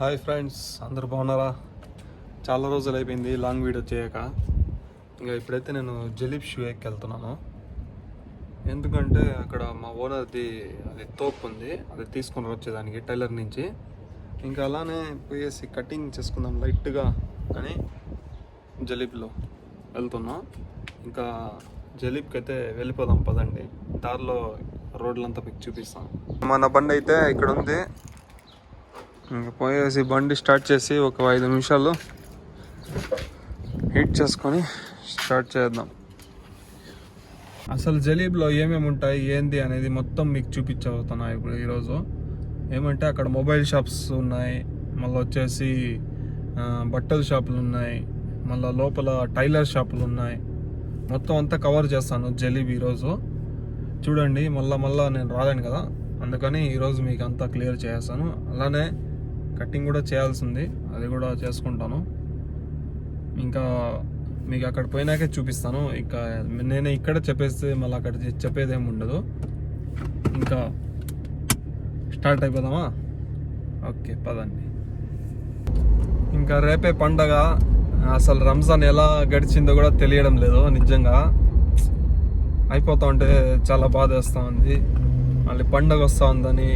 Hi friends, అందరు బాగున్నారా? చాలా రోజులు అయిపోయింది లాంగ్ వీడియో చేయక. ఇంకా ఇప్పుడైతే నేను జలీబ్ షూకి వెళ్తున్నాను. ఎందుకంటే అక్కడ మా ఓనర్ది అది తోపు ఉంది, అది తీసుకొని వచ్చేదానికి టైలర్ నుంచి. ఇంకా అలానే పోయేసి కటింగ్ చేసుకుందాం లైట్గా అని జలీబ్లో వెళ్తున్నాం. ఇంకా జలీబ్కి అయితే వెళ్ళిపోదాం పదండి. దారిలో రోడ్లంతా మీకు చూపిస్తాం. మన బండి అయితే ఇక్కడ ఉంది. ఇంకా పోయేసి బండి స్టార్ట్ చేసి ఒక 5 నిమిషాలు హీట్ చేసుకొని స్టార్ట్ చేద్దాం. అసలు జలీబ్లో ఏమేమి ఉంటాయి ఏంది అనేది మొత్తం మీకు చూపించబోతున్నా ఇప్పుడు ఈరోజు. ఏమంటే అక్కడ మొబైల్ షాప్స్ ఉన్నాయి, మళ్ళీ వచ్చేసి బట్టల షాపులు ఉన్నాయి, మళ్ళీ లోపల టైలర్ షాపులు ఉన్నాయి. మొత్తం అంతా కవర్ చేస్తాను జలీబ్ ఈరోజు. చూడండి, మళ్ళా నేను రాలేను కదా, అందుకని ఈరోజు మీకు అంతా క్లియర్ చేస్తాను. అలానే కటింగ్ కూడా చేయాల్సింది, అది కూడా చేసుకుంటాను. ఇంకా మీకు అక్కడ పోయినాకే చూపిస్తాను. ఇంకా నేను ఇక్కడ చెప్పేస్తే మళ్ళీ అక్కడ చెప్పేదేమి ఉండదు. ఇంకా స్టార్ట్ అయిపోదామా? ఓకే పదండి. ఇంకా రేపే పండగ. అసలు రంజాన్ ఎలా గడిచిందో కూడా తెలియడం లేదు. నిజంగా అయిపోతా ఉంటే చాలా బాధ వేస్తూ ఉంది. మళ్ళీ పండగ వస్తూ ఉందని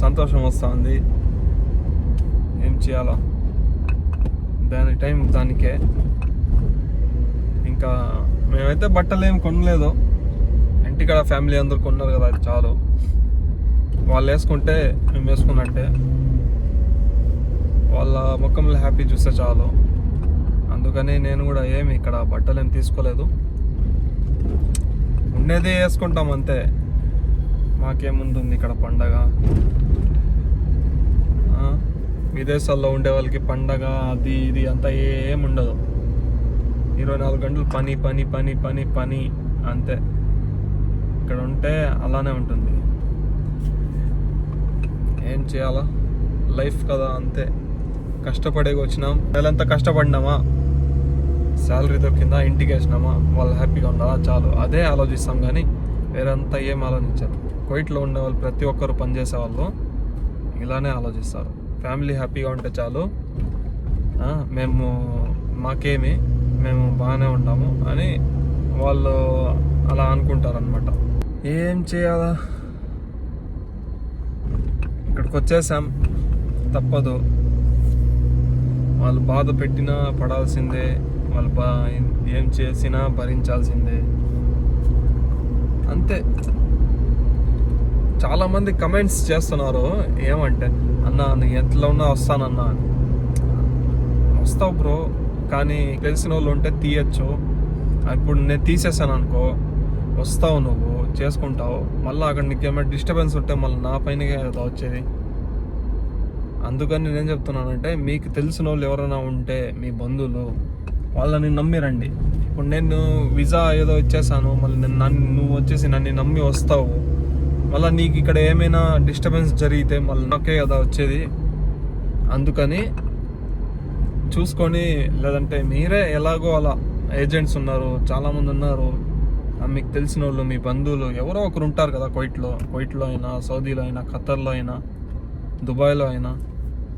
సంతోషం వస్తూ ఉంది. ఏం చేయాలా, దాని టైం దానికే. ఇంకా మేమైతే బట్టలు ఏం కొనలేదు, ఇంటికాడ ఫ్యామిలీ అందరు కొన్నారు కదా, అది చాలు. వాళ్ళు వేసుకుంటే మేము వేసుకున్నట్టే, వాళ్ళ ముఖంలో హ్యాపీ చూస్తే చాలు. అందుకని నేను కూడా ఏమి ఇక్కడ బట్టలు ఏం తీసుకోలేదు, ఉండేది వేసుకుంటాం అంతే. మాకేముంటుంది ఇక్కడ పండగ. విదేశాల్లో ఉండే వాళ్ళకి పండగ అది ఇది అంతా ఏముండదు. 24 గంటలు పని పని పని పని పని అంతే. ఇక్కడ ఉంటే అలానే ఉంటుంది. ఏం చేయాలా, లైఫ్ కదా అంతే. కష్టపడేకి వచ్చినాం, నెలంతా కష్టపడినామా, శాలరీ దొరికిందా, ఇంటికి వేసినామా, వాళ్ళు హ్యాపీగా ఉండాలా, చాలు. అదే ఆలోచిస్తాం కానీ వేరంతా ఏం ఆలోచించారు. కువైట్లో ఉండే వాళ్ళు ప్రతి ఒక్కరు పనిచేసే వాళ్ళు ఇలానే ఆలోచిస్తారు. ఫ్యామిలీ హ్యాపీగా ఉంటే చాలు, మాకేమి మేము బాగానే ఉన్నాము అని వాళ్ళు అలా అనుకుంటారనమాట. ఏం చేయాలా, ఇక్కడికి వచ్చేసాం, తప్పదు. వాళ్ళు బాధ పెట్టినా పడాల్సిందే, వాళ్ళు ఏం చేసినా భరించాల్సిందే అంతే. చాలామంది కమెంట్స్ చేస్తున్నారు, ఏమంటే అన్న నువ్వు ఎట్లా ఉన్నా వస్తానన్నా అని. వస్తావు బ్రో, కానీ తెలిసిన వాళ్ళు ఉంటే తీయచ్చు. ఇప్పుడు నేను తీసేసాను అనుకో, వస్తావు, నువ్వు చేసుకుంటావు, మళ్ళీ అక్కడ నీకు ఏమైనా డిస్టర్బెన్స్ ఉంటే మళ్ళీ నా పైన కదా వచ్చేది. అందుకని నేనేం చెప్తున్నానంటే, మీకు తెలిసిన వాళ్ళు ఎవరైనా ఉంటే మీ బంధువులు, వాళ్ళని నమ్మిరండి. ఇప్పుడు నేను వీసా ఏదో ఇచ్చేసాను, మళ్ళీ నువ్వు వచ్చేసి నన్ను నమ్మి వస్తావు, మళ్ళీ నీకు ఇక్కడ ఏమైనా డిస్టర్బెన్స్ జరిగితే మళ్ళీ నాకే కదా వచ్చేది. అందుకని చూసుకొని, లేదంటే మీరే ఎలాగో అలా ఏజెంట్స్ ఉన్నారు, చాలామంది ఉన్నారు, మీకు తెలిసిన వాళ్ళు, మీ బంధువులు ఎవరో ఒకరు ఉంటారు కదా, కువైట్లో అయినా, సౌదీలో అయినా, ఖతర్లో అయినా, దుబాయ్లో అయినా,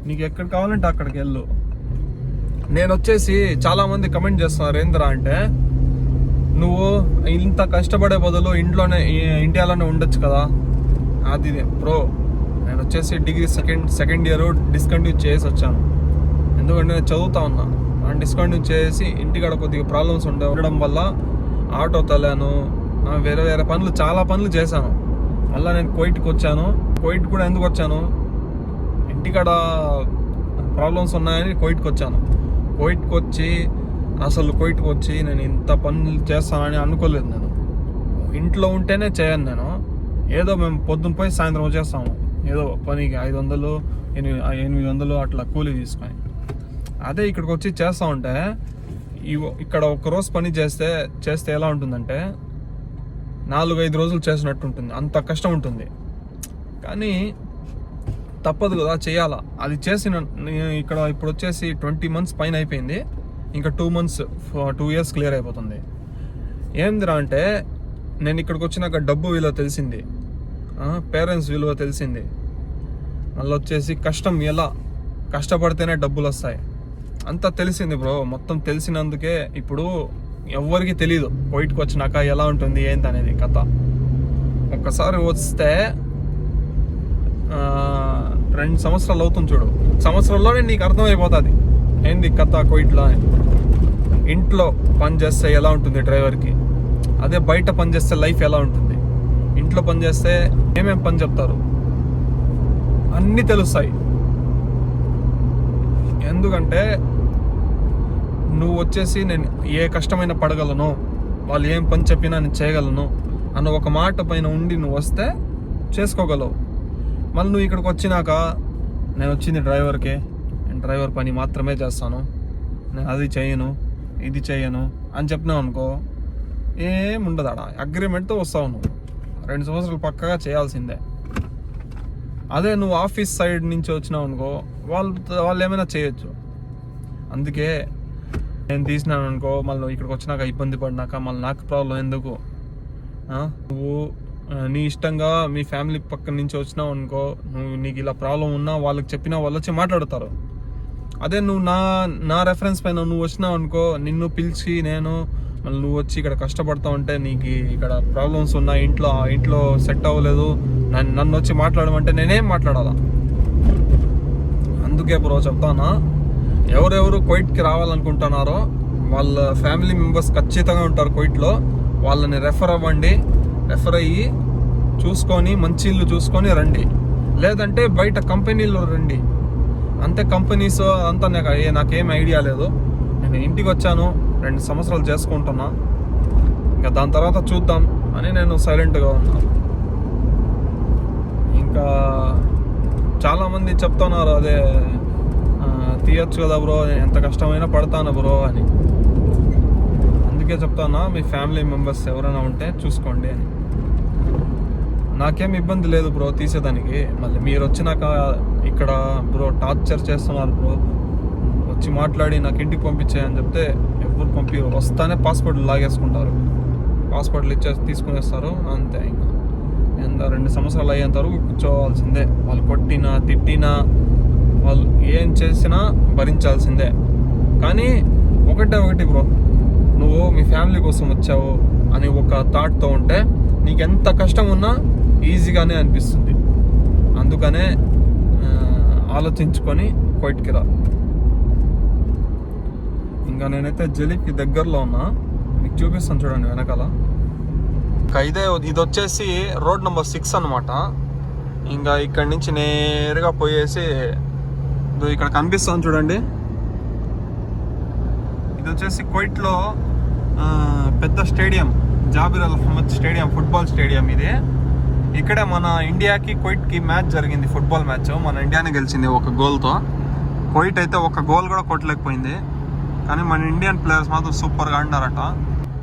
నీకు ఎక్కడ కావాలంటే అక్కడికి వెళ్ళు. నేను వచ్చేసి చాలామంది కమెంట్ చేస్తున్నారు, ఏందిరా అంటే నువ్వు ఇంత కష్టపడే బదులు ఇండియాలోనే ఉండొచ్చు కదా. అది బ్రో, నేను వచ్చేసి డిగ్రీ సెకండ్ ఇయర్ డిస్కంటిన్యూ చేసి వచ్చాను. ఎందుకంటే నేను చదువుతా ఉన్నా, డిస్కంటిన్యూ చేసి ఇంటికాడ కొద్దిగా ప్రాబ్లమ్స్ ఉండడం వల్ల ఆటో తోలాను, వేరే పనులు, చాలా పనులు చేశాను. మళ్ళీ నేను కువైట్కి వచ్చాను. కువైట్ కూడా ఎందుకు వచ్చాను, ఇంటికాడ ప్రాబ్లమ్స్ ఉన్నాయని కువైట్కి వచ్చాను. కువైట్కి వచ్చి నేను ఇంత పనులు చేస్తానని అనుకోలేదు. నేను ఇంట్లో ఉంటేనే చేయను. నేను ఏదో మేము పొద్దున్న పోయి సాయంత్రం వచ్చేస్తాము, ఏదో పనికి 500 800 అట్లా కూలీ తీసుకొని. అదే ఇక్కడికి వచ్చి చేస్తూ ఉంటే, ఇక్కడ ఒకరోజు పని చేస్తే ఎలా ఉంటుందంటే 4-5 రోజులు చేసినట్టు ఉంటుంది, అంత కష్టం ఉంటుంది. కానీ తప్పదు కదా, చేయాలా. అది చేసిన ఇక్కడ ఇప్పుడు వచ్చేసి 20 months పైన అయిపోయింది. ఇంకా 2 years క్లియర్ అయిపోతుంది. ఏందిరా అంటే, నేను ఇక్కడికి వచ్చినాక డబ్బు విలువ తెలిసింది, పేరెంట్స్ విలువ తెలిసింది, మళ్ళీ వచ్చేసి కష్టం ఎలా కష్టపడితేనే డబ్బులు వస్తాయి. అంతా తెలిసింది బ్రో, మొత్తం తెలిసినందుకే ఇప్పుడు ఎవ్వరికి తెలీదు కోయిట్కి వచ్చినాక ఎలా ఉంటుంది ఏంటి అనేది కథ. ఒక్కసారి వస్తే 2 సంవత్సరాలు అవుతుంది చూడు, సంవత్సరంలోనే నీకు అర్థమైపోతుంది ఏంది కథ కోయిట్లో అని. ఇంట్లో పని చేస్తే ఎలా ఉంటుంది డ్రైవర్కి, అదే బయట పని చేస్తే లైఫ్ ఎలా ఉంటుంది. ఇంట్లో పని చేస్తే ఏమేం పని చెప్తారు అన్నీ తెలుస్తాయి. ఎందుకంటే నువ్వు వచ్చేసి నేను ఏ కష్టమైన పడగలను, వాళ్ళు ఏం పని చెప్పినా నేను చేయగలను అన్న ఒక మాట పైన ఉండి నువ్వు వస్తే చేసుకోగలవు. మళ్ళీ నువ్వు ఇక్కడికి వచ్చినాక నేను వచ్చింది డ్రైవర్కి, నేను డ్రైవర్ పని మాత్రమే చేస్తాను, నేను అది చేయను ఇది చేయను అని చెప్పినావు అనుకో, ఏముండదు. ఆడ అగ్రిమెంట్తో వస్తావు నువ్వు, 2 సంవత్సరాలు పక్కగా చేయాల్సిందే. అదే నువ్వు ఆఫీస్ సైడ్ నుంచి వచ్చినావు అనుకో, వాళ్ళు ఏమైనా చేయొచ్చు. అందుకే నేను తీసినాను అనుకో, మళ్ళీ నువ్వు ఇక్కడికి వచ్చినాక ఇబ్బంది పడినాక మళ్ళీ నాకు ప్రాబ్లం ఎందుకు. నువ్వు నీ ఇష్టంగా మీ ఫ్యామిలీ పక్కన నుంచి వచ్చినావు అనుకో, నీకు ఇలా ప్రాబ్లం ఉన్నా వాళ్ళకి చెప్పినా వాళ్ళు వచ్చి మాట్లాడతారు. అదే నువ్వు నా రెఫరెన్స్ పైన నువ్వు వచ్చినావు అనుకో, నిన్ను పిలిచి నేను మళ్ళీ నువ్వు వచ్చి ఇక్కడ కష్టపడతా ఉంటే నీకు ఇక్కడ ప్రాబ్లమ్స్ ఉన్నాయి, ఇంట్లో సెట్ అవ్వలేదు, నన్ను వచ్చి మాట్లాడమంటే నేనేం మాట్లాడాలా. అందుకే బ్రో చెప్తానా, ఎవరెవరు కోయిట్కి రావాలనుకుంటున్నారో వాళ్ళ ఫ్యామిలీ మెంబర్స్ ఖచ్చితంగా ఉంటారు కోయిట్లో, వాళ్ళని రెఫర్ అవ్వండి. రెఫర్ అయ్యి చూసుకొని మంచి ఇల్లు చూసుకొని రండి, లేదంటే బయట కంపెనీలో రండి. అంతే కంపెనీస్ అంతా నాకేం ఐడియా లేదు. నేను ఇంటికి వచ్చాను, 2 సంవత్సరాలు చేసుకుంటున్నా, ఇంకా దాని తర్వాత చూద్దాం అని నేను సైలెంట్గా ఉన్నా. ఇంకా చాలామంది చెప్తున్నారు అదే తీయచ్చు కదా బ్రో, ఎంత కష్టమైనా పడతాను బ్రో అని. అందుకే చెప్తానా, మీ ఫ్యామిలీ మెంబర్స్ ఎవరైనా ఉంటే చూసుకోండి అని. నాకేం ఇబ్బంది లేదు బ్రో తీసేదానికి. మళ్ళీ మీరు వచ్చినాక ఇక్కడ బ్రో టార్చర్ చేస్తున్నారు బ్రో, వచ్చి మాట్లాడి నాకు ఇంటికి పంపించాయని చెప్తే ఎవరు పంపించరు. వస్తానే పాస్పోర్ట్లు లాగేసుకుంటారు, పాస్పోర్ట్లు తీసుకునేస్తారు అంతే. ఇంకా 2 సంవత్సరాలు అయ్యేంత వరకు కూర్చోవాల్సిందే. వాళ్ళు కొట్టినా తిట్టినా వాళ్ళు ఏం చేసినా భరించాల్సిందే. కానీ ఒకటి బ్రో, నువ్వు మీ ఫ్యామిలీ కోసం వచ్చావు అని ఒక థాట్తో ఉంటే నీకు ఎంత కష్టం ఉన్నా ఈజీగానే అనిపిస్తుంది. అందుకనే ఆలోచించుకొని కోయిట్కి రా. ఇంకా నేనైతే జలీబ్కి దగ్గరలో ఉన్నా, మీకు చూపిస్తాను చూడండి వెనకాల. ఇంకా ఇది వచ్చేసి రోడ్ నెంబర్ 6 అనమాట. ఇంకా ఇక్కడి నుంచి నేరుగా పోయేసి ఇక్కడ కనిపిస్తుంది చూడండి, ఇది వచ్చేసి కోయిట్లో పెద్ద స్టేడియం, జాబిర్ అల్ అహ్మద్ స్టేడియం, ఫుట్బాల్ స్టేడియం ఇది. ఇక్కడే మన ఇండియాకి కోయిట్కి మ్యాచ్ జరిగింది, ఫుట్బాల్ మ్యాచ్. మన ఇండియానే గెలిచింది 1 గోల్తో. కోయిట్ అయితే 1 గోల్ కూడా కొట్టలేకపోయింది, కానీ మన ఇండియన్ ప్లేయర్స్ మాత్రం సూపర్గా ఆడినారట.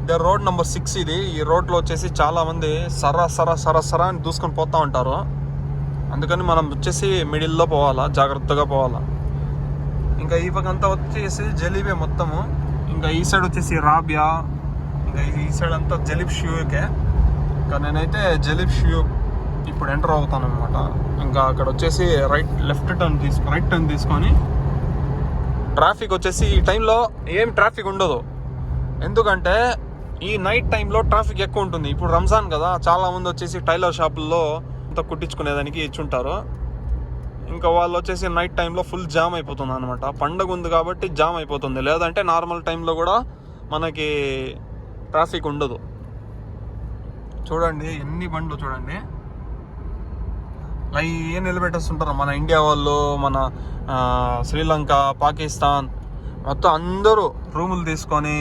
ఇదే రోడ్ నెంబర్ 6 ఇది. ఈ రోడ్లో వచ్చేసి చాలామంది సరా అని దూసుకొని పోతూ ఉంటారు. అందుకని మనం వచ్చేసి మిడిల్లో పోవాలా, జాగ్రత్తగా పోవాలా. ఇంకా ఈ పక్కంతా వచ్చేసి జలీబే మొత్తము. ఇంకా ఈ సైడ్ వచ్చేసి రాబియా, ఇంకా ఈ సైడ్ అంతా జలీబ్ షూకే. ఇంకా నేనైతే జలీబ్ షూ ఇప్పుడు ఎంటర్ అవుతాను అనమాట. ఇంకా అక్కడ వచ్చేసి రైట్ టర్న్ తీసుకొని ట్రాఫిక్ వచ్చేసి ఈ టైంలో ఏం ట్రాఫిక్ ఉండదు. ఎందుకంటే ఈ నైట్ టైంలో ట్రాఫిక్ ఎక్కువ ఉంటుంది. ఇప్పుడు రంజాన్ కదా, చాలామంది వచ్చేసి టైలర్ షాపుల్లో అంతా కుట్టించుకునేదానికి ఇచ్చుంటారు. ఇంకా వాళ్ళు వచ్చేసి నైట్ టైంలో ఫుల్ జామ్ అయిపోతుంది అనమాట. పండగ ఉంది కాబట్టి జామ్ అయిపోతుంది, లేదంటే నార్మల్ టైంలో కూడా మనకి ట్రాఫిక్ ఉండదు. చూడండి ఎన్ని బండ్లు చూడండి, లైన్ నిలబెట్టేస్తుంటారు. మన ఇండియా వాళ్ళు, మన శ్రీలంక, పాకిస్తాన్ మొత్తం అందరూ రూములు తీసుకొని,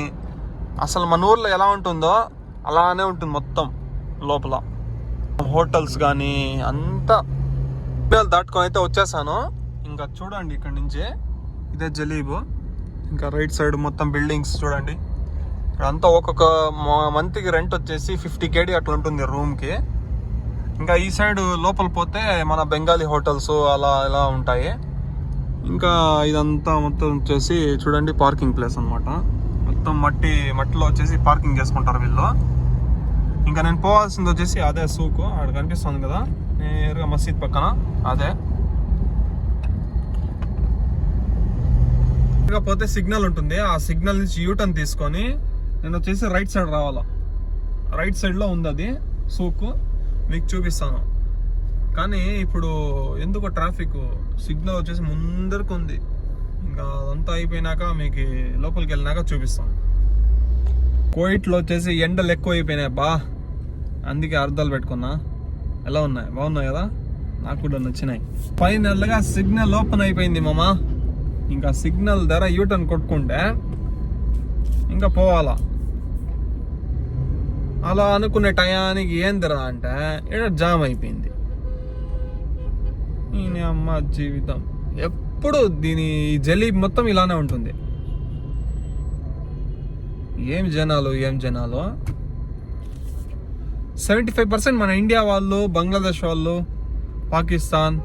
అసలు మన ఊర్లో ఎలా ఉంటుందో అలానే ఉంటుంది మొత్తం లోపల. హోటల్స్ కానీ అంతా దాటుకొని అయితే వచ్చేసాను. ఇంకా చూడండి ఇక్కడ నుంచి ఇదే జలీబు. ఇంకా రైట్ సైడ్ మొత్తం బిల్డింగ్స్ చూడండి. ఇక్కడ అంతా ఒక్కొక్క మంత్కి రెంట్ వచ్చేసి 50 KD అట్లా ఉంటుంది రూమ్కి. ఇంకా ఈ సైడ్ లోపల పోతే మన బెంగాలీ హోటల్స్ అలా ఇలా ఉంటాయి. ఇంకా ఇదంతా మొత్తం వచ్చేసి చూడండి పార్కింగ్ ప్లేస్ అనమాట. మొత్తం మట్టిలో వచ్చేసి పార్కింగ్ చేసుకుంటారు వీళ్ళు. ఇంకా నేను పోవాల్సింది వచ్చేసి అదే సూకు, అక్కడ కనిపిస్తుంది కదా నేరుగా మసీద్ పక్కన, అదే. పోతే సిగ్నల్ ఉంటుంది, ఆ సిగ్నల్ నుంచి యూటర్న్ తీసుకొని నేను వచ్చేసి రైట్ సైడ్ రావాలా. రైట్ సైడ్లో ఉంది అది సూకు, మీకు చూపిస్తాను. కానీ ఇప్పుడు ఎందుకో ట్రాఫిక్ సిగ్నల్ వచ్చేసి ముందరకు ఉంది. ఇంకా అదంతా అయిపోయినాక మీకు లోపలికి వెళ్ళినాక చూపిస్తాను. కోయిట్లో వచ్చేసి ఎండలు ఎక్కువ అయిపోయినాయి బా, అందుకే అర్థాలు పెట్టుకున్నా. ఎలా ఉన్నాయి? బాగున్నాయి కదా, నాకు కూడా నచ్చినాయి. ఫైనల్గా సిగ్నల్ ఓపెన్ అయిపోయింది మామ. ఇంకా సిగ్నల్ ధర యూటర్న్ కొట్టుకుంటే ఇంకా పోవాలా. అలా అనుకునే టయానికి ఏం ధర అంటే ఇక్కడ జామ్ అయిపోయింది. ఈయన అమ్మ జీవితం ఎప్పుడు దీని జలీబ్ మొత్తం ఇలానే ఉంటుంది. ఏం జనాలు 75% మన ఇండియా వాళ్ళు, బంగ్లాదేశ్ వాళ్ళు, పాకిస్తాన్,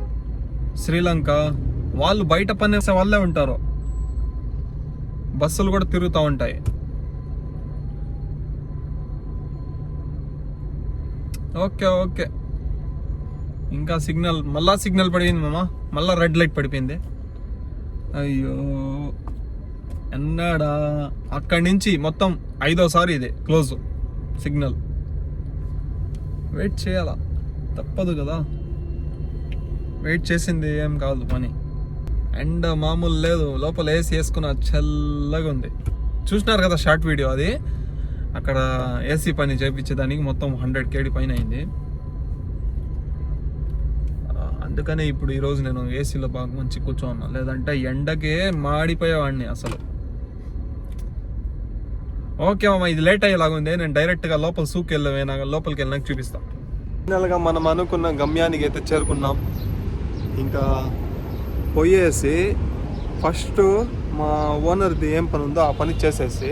శ్రీలంక వాళ్ళు బయట పనిచేసే వాళ్ళే ఉంటారు. బస్సులు కూడా తిరుగుతూ ఉంటాయి. ఓకే ఇంకా మళ్ళా సిగ్నల్ పడిపోయింది మామ. మళ్ళా రెడ్ లైట్ పడిపోయింది. అయ్యో ఎన్నాడా. అక్కడి నుంచి మొత్తం 5వ ఇది క్లోజ్ సిగ్నల్. వెయిట్ చేయాలా, తప్పదు కదా. వెయిట్ చేసింది ఏం కాదు పని. అండ్ మామూలు లేదు, లోపల ఏసీ వేసుకున్న చల్లగా ఉంది. చూసినారు కదా షార్ట్ వీడియో, అది అక్కడ ఏసీ పని చేయించేదానికి మొత్తం 100 KD పైన అయింది. అందుకనే ఇప్పుడు ఈరోజు నేను ఏసీలో బాగా మంచి కూర్చోన్నా, లేదంటే ఎండకే మాడిపోయేవాడిని అసలు. ఓకే మామ, ఇది లేట్ అయ్యేలాగుంది. నేను డైరెక్ట్గా లోపల లోపలికి వెళ్ళినాక చూపిస్తాను. ఫైనల్గా మనం అనుకున్న గమ్యానికి అయితే చేరుకున్నాం. ఇంకా పోయేసి ఫస్ట్ మా ఓనర్ది ఏం పని ఉందో ఆ పని చేసేసి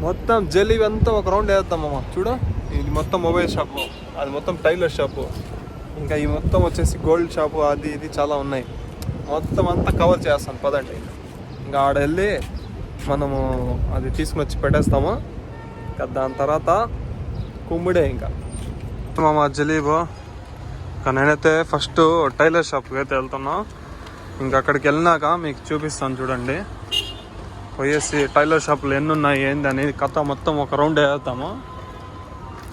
మొత్తం జలీబ్ అంతా ఒక రౌండ్ వేద్దామమ్మ. చూడు, ఇది మొత్తం మొబైల్ షాపు, అది మొత్తం టైలర్ షాపు, ఇంకా ఈ మొత్తం వచ్చేసి గోల్డ్ షాపు, అది ఇది చాలా ఉన్నాయి. మొత్తం అంతా కవర్ చేస్తాను పదండి. ఇంకా ఆడ వెళ్ళి మనము అది తీసుకుని వచ్చి పెట్టేస్తాము. ఇంకా దాని తర్వాత కుమ్ముడే ఇంకా మా జలీబు. ఇంకా నేనైతే ఫస్ట్ టైలర్ షాప్కి అయితే వెళ్తున్నా. ఇంకా అక్కడికి వెళ్ళినాక మీకు చూపిస్తాను చూడండి. పోయేసి టైలర్ షాపులు ఎన్ని ఉన్నాయి ఏంది అనేది కథ మొత్తం ఒక రౌండ్ వేస్తాము.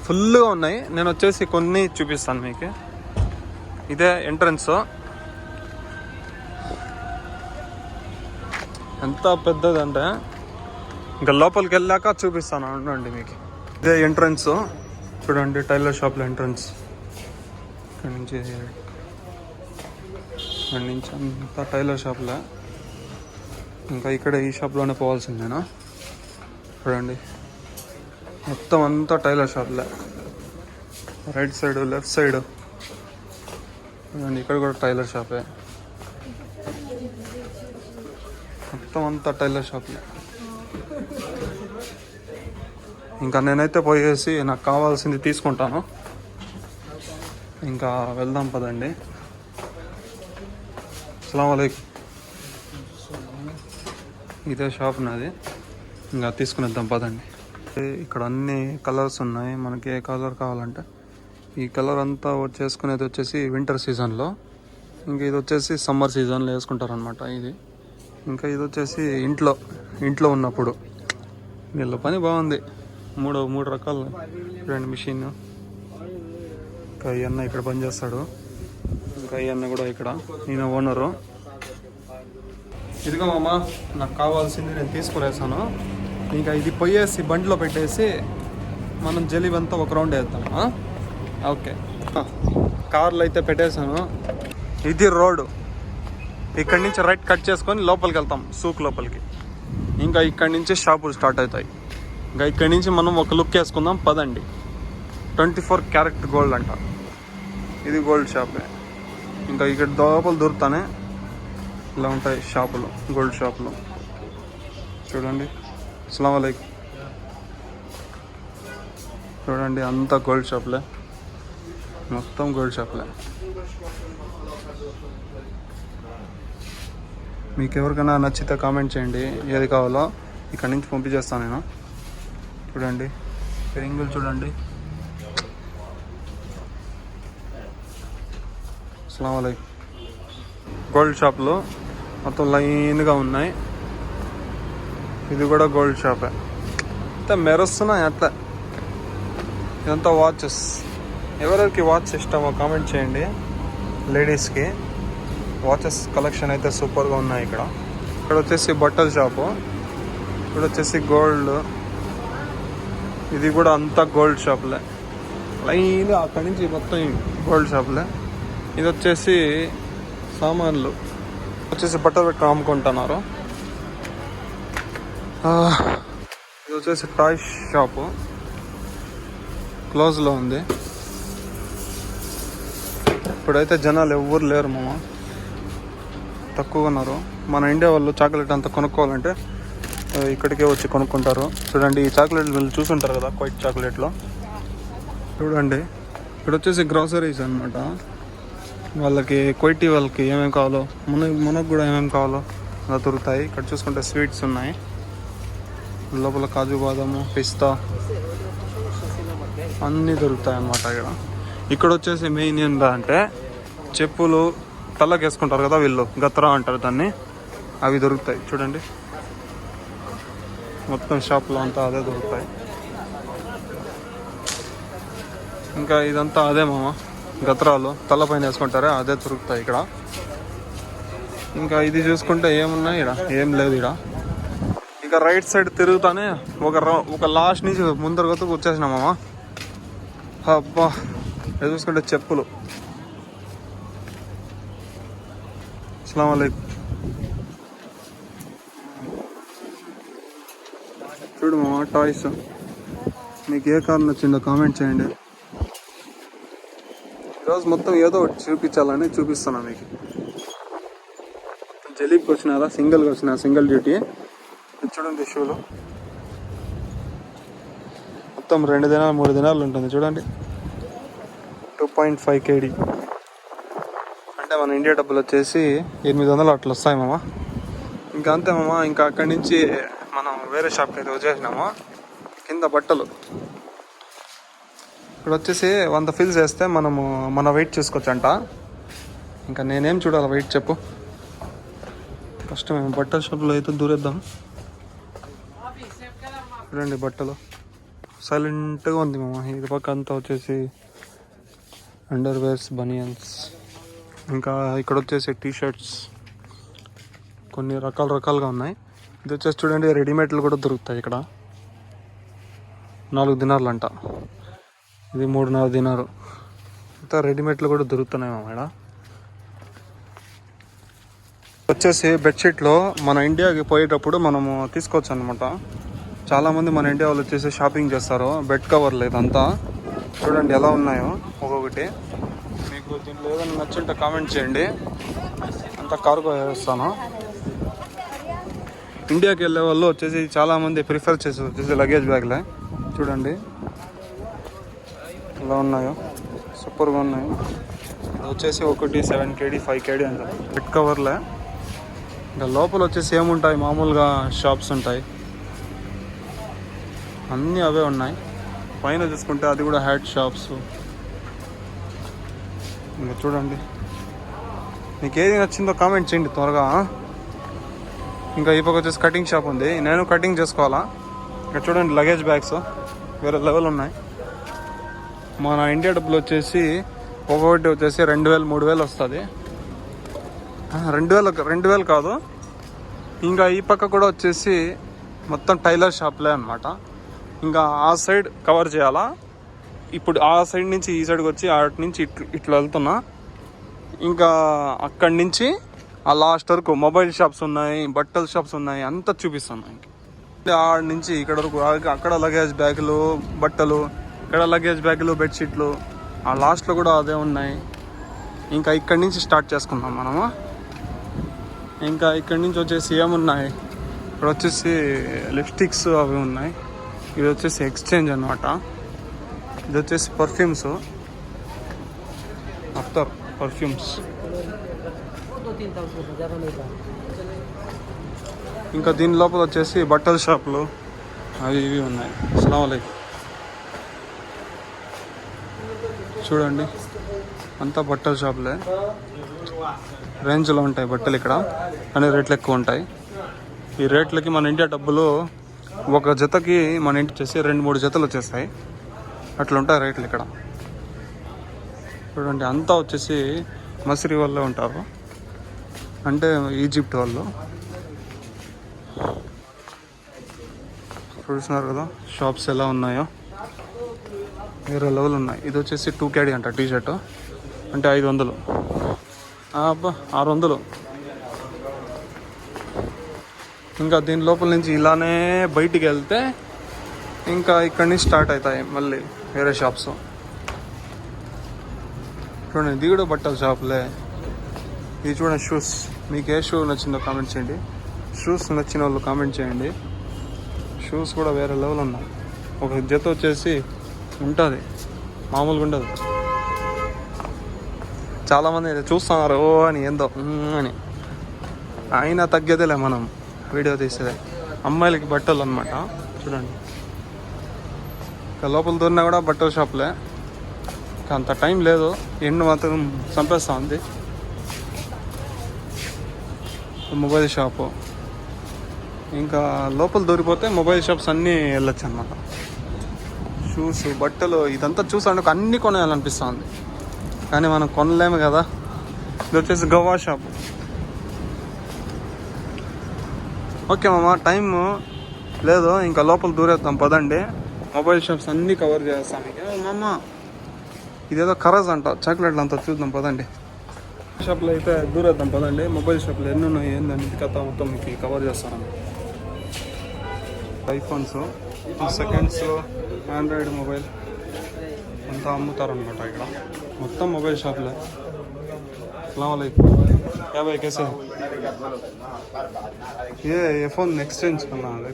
ఫుల్గా ఉన్నాయి. నేను వచ్చేసి కొన్ని చూపిస్తాను మీకు. ఇదే ఎంట్రన్స్, ఎంత పెద్దది అంటే ఇంకా లోపలికి వెళ్ళాక చూపిస్తాను అండి మీకు. ఇదే ఎంట్రన్స్ చూడండి, టైలర్ షాప్లో ఎంట్రన్స్. ఇక్కడి నుంచి అంతా టైలర్ షాప్లో. ఇంకా ఇక్కడ ఈ షాప్లోనే పోవాల్సిందేనా? చూడండి మొత్తం అంతా టైలర్ షాప్లే. రైట్ సైడ్, లెఫ్ట్ సైడ్ చూడండి, ఇక్కడ కూడా టైలర్ షాపే. మొత్తం అంతా టైలర్ షాప్లే. ఇంకా నేనైతే పోయేసి నాకు కావాల్సింది తీసుకుంటాను. ఇంకా వెళ్దాం పదండి. అస్సలాము అలైకుం. ఇదే షాప్ నాది. ఇంకా తీసుకునేద్దాం పదండి. ఇక్కడ అన్ని కలర్స్ ఉన్నాయి, మనకి ఏ కలర్ కావాలంటే. ఈ కలర్ అంతా చేసుకునేది వచ్చేసి వింటర్ సీజన్లో, ఇంకా ఇది వచ్చేసి సమ్మర్ సీజన్లో వేసుకుంటారనమాట ఇది. ఇంకా ఇది వచ్చేసి ఇంట్లో ఉన్నప్పుడు. వీళ్ళ పని బాగుంది. మూడు రకాలు రెండు మిషన్. ఇంకా ఈ అన్న ఇక్కడ పని చేస్తాడు. ఇంకా ఈ అన్న కూడా ఇక్కడ, ఈయన ఓనరు. ఇదిగో మామ, నాకు కావాల్సింది నేను తీసుకునేసాను. ఇంకా ఇది పోయేసి బండిలో పెట్టేసి మనం జలీబ్ అంతా ఒక రౌండ్ వేద్దాం. ఓకే, కార్లో అయితే పెట్టేశాను. ఇది రోడ్డు. ఇక్కడి నుంచి రైట్ కట్ చేసుకొని లోపలికి వెళ్తాం, సూక్ లోపలికి. ఇంకా ఇక్కడి నుంచి షాపులు స్టార్ట్ అవుతాయి. ఇంకా ఇక్కడి నుంచి మనం ఒక లుక్ వేసుకుందాం పదండి. 24 క్యారెట్ గోల్డ్ అంట. ఇది గోల్డ్ షాపే. ఇంకా ఇక్కడ లోపల దొరుకుతానే ఇలా ఉంటాయి షాపులు, గోల్డ్ షాపులు. చూడండి, అస్సలాము అలైకుం. చూడండి అంతా గోల్డ్ షాపులే, మొత్తం గోల్డ్ షాపులే. మీకు ఎవరికైనా నచ్చితే కామెంట్ చేయండి, ఏది కావాలో ఇక్కడ నుంచి పంపించేస్తాను నేను. చూడండి పెరింగులు చూడండి. అస్సలాము అలైకుం. గోల్డ్ షాప్లో మొత్తం లైన్గా ఉన్నాయి. ఇది కూడా గోల్డ్ షాపే. అంతా మెరుస్తున్నాయి అట్లా. ఇదంతా వాచెస్. ఎవరెవరికి వాచ్ ఇష్టమో కామెంట్ చేయండి. లేడీస్కి వాచెస్ కలెక్షన్ అయితే సూపర్గా ఉన్నాయి ఇక్కడ. ఇక్కడ వచ్చేసి బట్టల షాపు, ఇక్కడ వచ్చేసి గోల్డ్. ఇది కూడా అంతా గోల్డ్ షాప్లే. లైన్ అక్కడి నుంచి మొత్తం గోల్డ్ షాప్లే. ఇది వచ్చేసి సామాన్లు వచ్చేసి బట్టలు పెట్టుకుని అమ్ముకుంటున్నారు. ఇది వచ్చేసి టాయ్ షాపు, క్లోజ్లో ఉంది. ఇప్పుడైతే జనాలు ఎవ్వరు లేరు మామ, తక్కువగా ఉన్నారు. మన ఇండియా వాళ్ళు చాక్లెట్ అంతా కొనుక్కోవాలంటే ఇక్కడికే వచ్చి కొనుక్కుంటారు. చూడండి ఈ చాక్లెట్లు వీళ్ళు చూసుంటారు కదా, క్వైట్ చాక్లెట్లో. చూడండి ఇక్కడ వచ్చేసి గ్రాసరీస్ అనమాట. వాళ్ళకి క్వైటీ వాళ్ళకి ఏమేమి కావాలో, మనకు కూడా ఏమేమి కావాలో అలా దొరుకుతాయి. ఇక్కడ చూసుకుంటే స్వీట్స్ ఉన్నాయి. లోపల కాజు బాదాము, పిస్తా అన్నీ దొరుకుతాయి అన్నమాట ఇక్కడ. ఇక్కడ వచ్చేసి మెయిన్ ఏంటంటే చెప్పులు తలకి వేసుకుంటారు కదా వీళ్ళు, గత్రా అంటారు దాన్ని, అవి దొరుకుతాయి. చూడండి మొత్తం షాప్లో అంతా అదే దొరుకుతాయి. ఇంకా ఇదంతా అదే మామ, గత్రాలు తలపైన వేసుకుంటారే అదే దొరుకుతాయి ఇక్కడ. ఇంకా ఇది చూసుకుంటే ఏమున్నాయి ఇక్కడ, ఏం లేదు ఇక్కడ. ఇక రైట్ సైడ్ తిరుగుతానే ఒక లాస్ట్ నుంచి ముందర కొత్తకు వచ్చేసినా మామ. అబ్బా ఇది చూసుకుంటే చెప్పులు. అస్సలాము అలైకుం. చూడు మామ టాయ్స్. మీకు ఏ కార్ నచ్చిందో కామెంట్ చేయండి. ఈరోజు మొత్తం ఏదో ఒకటి చూపించాలని చూపిస్తున్నాను మీకు. జలీబ్కి వచ్చినారా, సింగిల్గా వచ్చిన సింగిల్ డ్యూటీ. చూడండి షూలు మొత్తం 2 దినాలు 3 దినాలు ఉంటుంది. చూడండి 2.5 kg అంటే మన ఇండియా డబ్బులు వచ్చేసి 800 అట్లా వస్తాయి మామ. ఇంకా అంతే మామ. ఇంకా అక్కడి నుంచి మనం వేరే షాప్కి అయితే వచ్చేసినాము. కింద బట్టలు. ఇక్కడ వచ్చేసి 100 ఫిల్స్ వేస్తే మనము మన వెయిట్ చూసుకోవచ్చంట. ఇంకా నేనేం చూడాలి వెయిట్ చెప్పు. ఫస్ట్ మేము బట్టల షాప్లో అయితే దూరేద్దాం. చూడండి బట్టలు సైలెంట్గా ఉంది మామ. ఇది పక్క అంతా వచ్చేసి అండర్వేర్స్, బనియన్స్. ఇంకా ఇక్కడ వచ్చేసి టీషర్ట్స్ కొన్ని రకాలుగా ఉన్నాయి. ఇది వచ్చేసి చూడండి రెడీమేడ్లు కూడా దొరుకుతాయి ఇక్కడ. 4 దినార్లు అంట, ఇది 3.5 దినారు. ఇంకా రెడీమేడ్లు కూడా దొరుకుతున్నాయి మామ ఇక్కడ. వచ్చేసి బెడ్షీట్లో మన ఇండియాకి పోయేటప్పుడు మనము తీసుకోవచ్చు అనమాట. చాలామంది మన ఇండియా వాళ్ళు వచ్చేసి షాపింగ్ చేస్తారు. బెడ్ కవర్లు ఇదంతా చూడండి ఎలా ఉన్నాయో ఒక్కొక్కటి. మీకు దీంట్లో ఏదైనా నచ్చింటే కామెంట్ చేయండి, అంతా కార్గో వేస్తాను. ఇండియాకి వెళ్ళే వాళ్ళు వచ్చేసి చాలామంది ప్రిఫర్ చేసి వచ్చేసి లగేజ్ బ్యాగ్లే. చూడండి ఎలా ఉన్నాయో, సూపర్గా ఉన్నాయి. ఇది వచ్చేసి ఒకటి 7 kg 5 kg అంట బెడ్ కవర్లే. ఇంకా లోపల వచ్చేసి ఏముంటాయి, మామూలుగా షాప్స్ ఉంటాయి, అన్నీ అవే ఉన్నాయి. పైన చూసుకుంటే అది కూడా హ్యాట్ షాప్స్. ఇంకా చూడండి మీకు ఏది నచ్చిందో కామెంట్ చేయండి త్వరగా. ఇంకా ఈ పక్క వచ్చేసి కటింగ్ షాప్ ఉంది, నేను కటింగ్ చేసుకోవాలా. ఇంకా చూడండి లగేజ్ బ్యాగ్స్ వేరే లెవెల్ ఉన్నాయి. మన ఇండియా డబ్బులు వచ్చేసి ఒక్కొక్కటి వచ్చేసి 2000 3000 వస్తుంది. 2000 కాదు. ఇంకా ఈ పక్క కూడా వచ్చేసి మొత్తం టైలర్ షాప్లే అనమాట. ఇంకా ఆ సైడ్ కవర్ చేయాలా. ఇప్పుడు ఆ సైడ్ నుంచి ఈ సైడ్కి వచ్చి అటు నుంచి ఇట్లా వెళ్తున్నా. ఇంకా అక్కడి నుంచి ఆ లాస్ట్ వరకు మొబైల్ షాప్స్ ఉన్నాయి, బట్టల షాప్స్ ఉన్నాయి, అంతా చూపిస్తున్నాయి. ఆడ నుంచి ఇక్కడ వరకు అక్కడ లగేజ్ బ్యాగులు, బట్టలు, ఇక్కడ లగేజ్ బ్యాగులు, బెడ్షీట్లు, ఆ లాస్ట్లో కూడా అదే ఉన్నాయి. ఇంకా ఇక్కడి నుంచి స్టార్ట్ చేసుకుందాం మనము. ఇంకా ఇక్కడి నుంచి వచ్చేసి ఏమున్నాయి, ఇక్కడ వచ్చేసి లిప్స్టిక్స్ అవి ఉన్నాయి. ఇది వచ్చేసి ఎక్స్చేంజ్ అనమాట. ఇది వచ్చేసి పర్ఫ్యూమ్స్, అఫ్టర్ పర్ఫ్యూమ్స్. ఇంకా దీని లోపల వచ్చేసి బట్టల షాపులు అవి ఇవి ఉన్నాయి. అస్సలాము అలైకుం. చూడండి అంతా బట్టల షాపులే. రేంజ్లో ఉంటాయి బట్టలు ఇక్కడ, కానీ రేట్లు ఎక్కువ ఉంటాయి. ఈ రేట్లకి మన ఇండియా డబ్బులు ఒక జతకి మన ఇంటి వచ్చేసి 2-3 జతలు వచ్చేస్తాయి. అట్లా ఉంటాయి రేట్లు ఇక్కడ. చూడండి అంతా వచ్చేసి మసిరి వాళ్ళే ఉంటారు, అంటే ఈజిప్ట్ వాళ్ళు. చూస్తున్నారు కదా షాప్స్ ఎలా ఉన్నాయో, వేరే లెవెల్ ఉన్నాయి. ఇది వచ్చేసి 2KD అంట టీ షర్ట్, అంటే 500. అబ్బా 600. ఇంకా దీని లోపల నుంచి ఇలానే బయటికి వెళ్తే ఇంకా ఇక్కడి నుంచి స్టార్ట్ అవుతాయి మళ్ళీ వేరే షాప్స్. చూడండి ఇది కూడా బట్టల షాప్లే. ఇది చూడండి షూస్. మీకు ఏ షూ నచ్చిందో కామెంట్ చేయండి. షూస్ నచ్చిన వాళ్ళు కామెంట్ చేయండి. షూస్ కూడా వేరే లెవెల్ ఉన్నాయి. ఒక జత వచ్చేసి ఉంటుంది, మామూలుగా ఉండదు. చాలామంది చూస్తున్నారు ఓ అని ఏందో అని, అయినా తగ్గేదేలే మనం వీడియో తీసేదే. అమ్మాయిలకి బట్టలు అనమాట. చూడండి ఇక లోపల దూరినా కూడా బట్టల షాప్లే. అంత టైం లేదు, ఎండు మాత్రం చంపేస్తా ఉంది. మొబైల్ షాపు, ఇంకా లోపల దూరిపోతే మొబైల్ షాప్స్ అన్నీ వెళ్ళొచ్చు అనమాట. షూస్, బట్టలు ఇదంతా చూసాను అన్నీ కొనేయాలనిపిస్తుంది, కానీ మనం కొనలేము కదా. ఇది వచ్చేసి గవా షాపు. ఓకే మామ, టైం లేదు, ఇంకా లోపల దూరేద్దాం పదండి. మొబైల్ షాప్స్ అన్నీ కవర్ చేస్తాం. మామ ఇదేదో కరజ్ అంట, చాక్లెట్లు అంతా చూద్దాం పదండి. షాప్లో అయితే దూరేద్దాం పదండి. మొబైల్ షాప్లో ఎన్ని ఉన్నాయి ఏందని కథ మొత్తం మీకు కవర్ చేస్తాను. ఐఫోన్స్, సెకండ్స్, ఆండ్రాయిడ్ మొబైల్ అంతా అమ్ముతారనమాట ఇక్కడ. మొత్తం మొబైల్ షాప్లే. అస్సలాముఅలైకుం. 50 कैसे ये फोन एक्सचेंज करना है?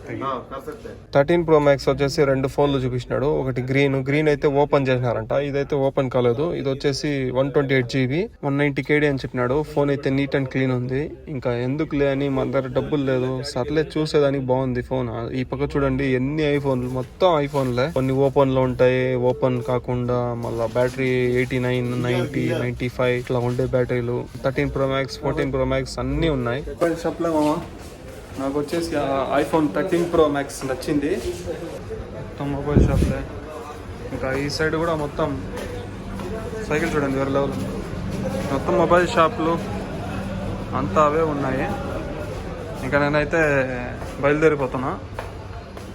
13 Pro Max వచ్చేసి 2 ఫోన్లు చూపించినాడు. ఒకటి గ్రీన్ అయితే ఓపెన్ చేసినారంట, ఇదైతే ఓపెన్ కాలేదు. ఇది వచ్చేసి 128GB 190KD అని చెప్పినాడు. ఫోన్ అయితే నీట్ అండ్ క్లీన్ ఉంది. ఇంకా ఎందుకులే అని మన దగ్గర డబ్బులు లేదు, సర్లే చూసేదానికి బాగుంది ఫోన్. ఈ పక్క చూడండి ఎన్ని ఐఫోన్లు, మొత్తం ఐఫోన్లే. కొన్ని ఓపెన్ లో ఉంటాయి, ఓపెన్ కాకుండా మళ్ళీ బ్యాటరీ 89, 90, 95 ఇట్లా ఉండే బ్యాటరీలు. 13 Pro Max, 14 Pro Max అన్నీ ఉన్నాయి. చెప్పలేమా, నాకు వచ్చేసి ఐఫోన్ 13 Pro Max నచ్చింది. మొత్తం మొబైల్ షాప్లే. ఇంకా ఈ సైడ్ కూడా మొత్తం సైకిల్ చూడండి వేరే లెవెల్. మొత్తం మొబైల్ షాపులు అంతా అవే ఉన్నాయి. ఇంకా నేనైతే బయలుదేరిపోతున్నా,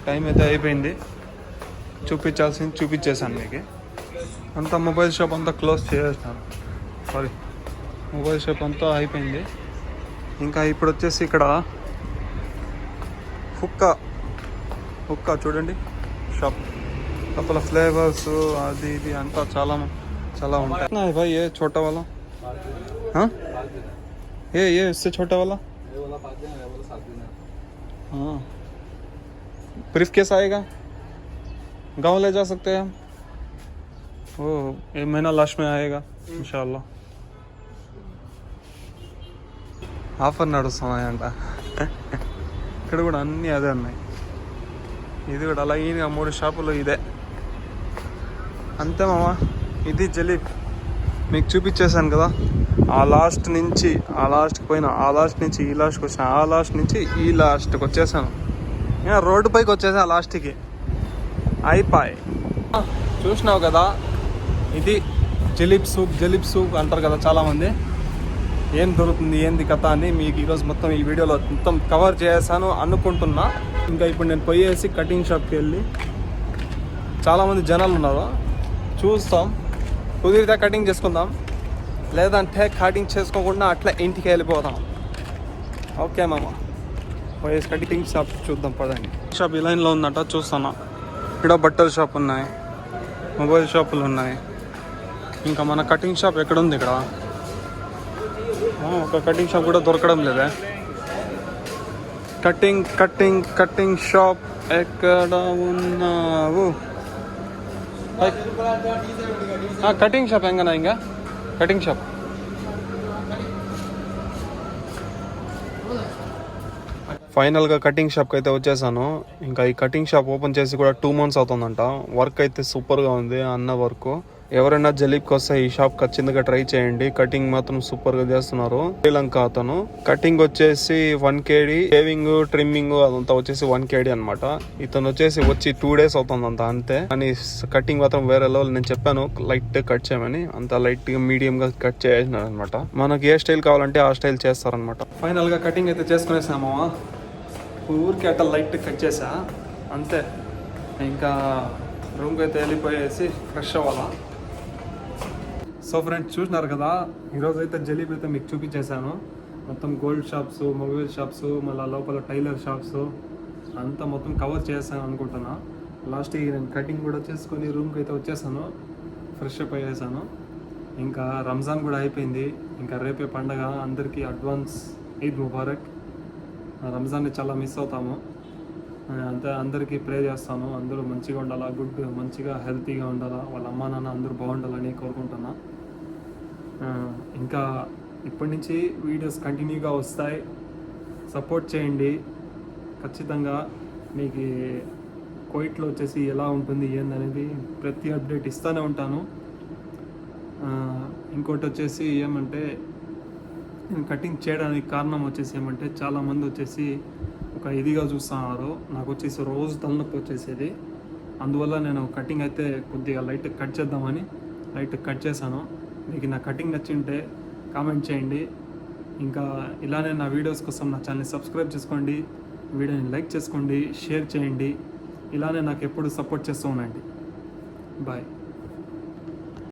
టైం అయితే అయిపోయింది. చూపించాల్సింది చూపించేసాను మీకు. అంతా మొబైల్ షాప్ అంతా క్లోజ్ చేసేసినాను. సారీ, మొబైల్ షాప్ అంతా అయిపోయింది. ఇంకా ఇప్పుడు వచ్చేసి ఇక్కడ హుక్కా చూడండి షాప్. లోపల ఫ్లేవర్స్ అది ఇది అంతా చాలా ఉంటాయి. భాయ్ ఏ छोटा वाला, हाँ ये इससे छोटा वाला, हाँ ब्रीफ केस आएगा, गाँव ले जा सकते हैं हम. वो ये महीना लास्ट में आएगा इंशाल्लाह. ఆఫర్ నడుస్తున్నాయంట. ఇక్కడ కూడా అన్నీ అదే ఉన్నాయి. ఇది కూడా అలా ఈయన 3 షాపులు ఇదే. అంతే మామ, ఇది జలీబ్ మీకు చూపించేశాను కదా. ఆ లాస్ట్ నుంచి ఆ లాస్ట్కి పోయినా, ఆ లాస్ట్ నుంచి ఈ లాస్ట్కి వచ్చిన, ఆ లాస్ట్ నుంచి ఈ లాస్ట్కి వచ్చేసాను. రోడ్డు పైకి వచ్చేసా లాస్ట్కి. అయిపోయి చూసినావు కదా, ఇది జలీబ్ సూప్ అంటారు కదా చాలామంది. ఏం దొరుకుతుంది ఏంది కథ అని మీకు ఈరోజు మొత్తం ఈ వీడియోలో మొత్తం కవర్ చేసాను అనుకుంటున్నా. ఇంకా ఇప్పుడు నేను పోయేసి కటింగ్ షాప్కి వెళ్ళి, చాలామంది జనాలు ఉన్నారు, చూస్తాం. కుదిరితే కటింగ్ చేసుకుందాం, లేదంటే కటింగ్ చేసుకోకుండా అట్లా ఇంటికి వెళ్ళిపోతాం. ఓకే మామ, పోయేసి కటింగ్ షాప్ చూద్దాం పదండి. షాప్ ఈ లైన్లో ఉందంట, చూస్తాను. ఇక్కడ బట్టల షాప్ ఉన్నాయి, మొబైల్ షాపులు ఉన్నాయి. ఇంకా మన కటింగ్ షాప్ ఎక్కడుంది? ఇక్కడ ఒక కటింగ్ షాప్ కూడా దొరకడం లేదే. కటింగ్ షాప్ ఎక్కడ ఉన్నావు? కటింగ్ షాప్ ఎంగనా? ఇంకా కటింగ్ షాప్ ఫైనల్గా కటింగ్ షాప్కి అయితే వచ్చేసాను. ఇంకా ఈ కటింగ్ షాప్ ఓపెన్ చేసి కూడా 2 months అవుతుందంట. వర్క్ అయితే సూపర్గా ఉంది అన్న వర్క్. ఎవరైనా జలీబ్కి వస్తే ఈ షాప్ ఖచ్చితంగా ట్రై చేయండి. కటింగ్ మాత్రం సూపర్ గా చేస్తున్నారు. శ్రీలంక అతను కటింగ్ వచ్చేసి 1 kd, షేవింగ్ ట్రిమ్మింగ్ అదంతా వచ్చేసి 1 kd అనమాట. ఇతను వచ్చి 2 days అవుతుంది అంతే. కానీ కటింగ్ మాత్రం వేరే లెవెల్. నేను చెప్పాను లైట్ కట్ చేయమని, అంత లైట్ గా మీడియం గా కట్ చేసినారు అనమాట. మనకి ఏ స్టైల్ కావాలంటే ఆ స్టైల్ చేస్తారనమాట. ఫైనల్ గా కటింగ్ అయితే చేసుకునేసాము. ఊరికి అట్లా లైట్ కట్ చేసా అంతే. ఇంకా రూమ్కి అయితే వెళ్ళిపోయేసి ఫ్రెష్ అవ్వాలా. సో ఫ్రెండ్స్ చూసినారు కదా, ఈరోజు అయితే జలీబ్ అయితే మీకు చూపించేశాను. మొత్తం గోల్డ్ షాప్స్, మొబైల్ షాప్స్, మళ్ళీ లోపల టైలర్ షాప్స్ అంతా మొత్తం కవర్ చేశాను అనుకుంటున్నా. లాస్ట్కి నేను కటింగ్ కూడా చేసుకొని రూమ్కి అయితే వచ్చేసాను, ఫ్రెష్ అప్ అయ్యేసాను. ఇంకా రంజాన్ కూడా అయిపోయింది. ఇంకా రేపే పండగ. అందరికీ అడ్వాన్స్ ఈద్ ముబారక్. రంజాన్ని చాలా మిస్ అవుతాము. అంతే, అందరికీ ప్రే చేస్తాను. అందరూ మంచిగా ఉండాలా, మంచిగా హెల్తీగా ఉండాలా, వాళ్ళ అమ్మా నాన్న అందరూ బాగుండాలని కోరుకుంటున్నా. ఇంకా ఇప్పటి నుంచి వీడియోస్ కంటిన్యూగా వస్తాయి. సపోర్ట్ చేయండి ఖచ్చితంగా. మీకు కోయిట్లో వచ్చేసి ఎలా ఉంటుంది ఏందనేది ప్రతి అప్డేట్ ఇస్తూనే ఉంటాను. ఇంకోటి వచ్చేసి ఏమంటే, నేను కటింగ్ చేయడానికి కారణం వచ్చేసి ఏమంటే, చాలామంది వచ్చేసి ఒక ఇదిగా చూస్తున్నారు. నాకు వచ్చేసి రోజు తలనొప్పి వచ్చేసేది. అందువల్ల నేను కటింగ్ అయితే కొద్దిగా లైట్ కట్ చేద్దామని లైట్ కట్ చేశాను. మీకు నా కటింగ్ నచ్చింటే కామెంట్ చేయండి. ఇంకా ఇలానే నా వీడియోస్ కోసం నా ఛానల్ని సబ్స్క్రైబ్ చేసుకోండి, వీడియోని లైక్ చేసుకోండి, షేర్ చేయండి. ఇలానే నాకు ఎప్పుడు సపోర్ట్ చేస్తూ ఉండండి. బాయ్.